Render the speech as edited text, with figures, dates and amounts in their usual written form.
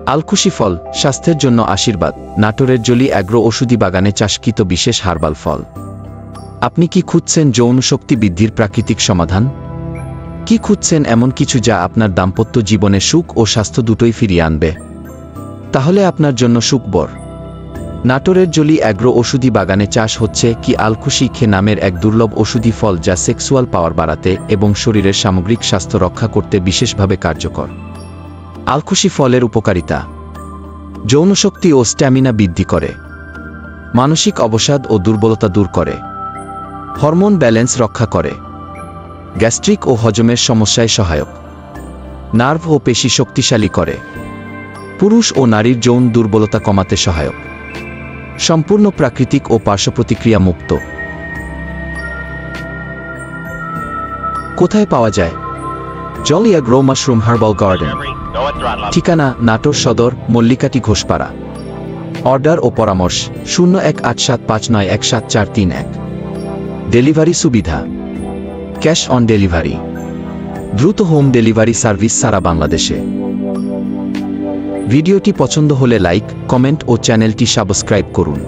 আলকুশি ফল স্বাস্থ্যের জন্য আশীর্বাদ। নাটোরের জলি অ্যাগ্রো ওষুধি বাগানে চাষকৃত বিশেষ হার্বাল ফল। আপনি কি খুঁজছেন যৌন শক্তি বৃদ্ধির প্রাকৃতিক সমাধান? কি খুঁজছেন এমন কিছু যা আপনার দাম্পত্য জীবনে সুখ ও স্বাস্থ্য দুটোই ফিরিয়ে আনবে? তাহলে আপনার জন্য সুখবর। নাটোরের জলি অ্যাগ্রো ওষুধি বাগানে চাষ হচ্ছে কি আলকুশি খে নামের এক দুর্লভ ওষুধি ফল, যা সেক্সুয়াল পাওয়ার বাড়াতে এবং শরীরের সামগ্রিক স্বাস্থ্য রক্ষা করতে বিশেষভাবে কার্যকর। আলকুশি ফলের উপকারিতা: যৌনশক্তি ও স্ট্যামিনা বৃদ্ধি করে, মানসিক অবসাদ ও দুর্বলতা দূর করে, হরমোন ব্যালেন্স রক্ষা করে, গ্যাস্ট্রিক ও হজমের সমস্যায় সহায়ক, নার্ভ ও পেশি শক্তিশালী করে, পুরুষ ও নারীর যৌন দুর্বলতা কমাতে সহায়ক, সম্পূর্ণ প্রাকৃতিক ও পার্শ্বপ্রতিক্রিয়া মুক্ত। কোথায় পাওয়া যায়? Jolly agro mushroom herbal garden. ঠিকানা: নাটোর সদর, মল্লিকাটি ঘোষপাড়া। অর্ডার ও পরামর্শ 0187591741। ডেলিভারি সুবিধা: ক্যাশ অন ডেলিভারি, দ্রুত হোম ডেলিভারি সার্ভিস সারা বাংলাদেশে। ভিডিওটি পছন্দ হলে লাইক, কমেন্ট ও চ্যানেলটি সাবস্ক্রাইব করুন।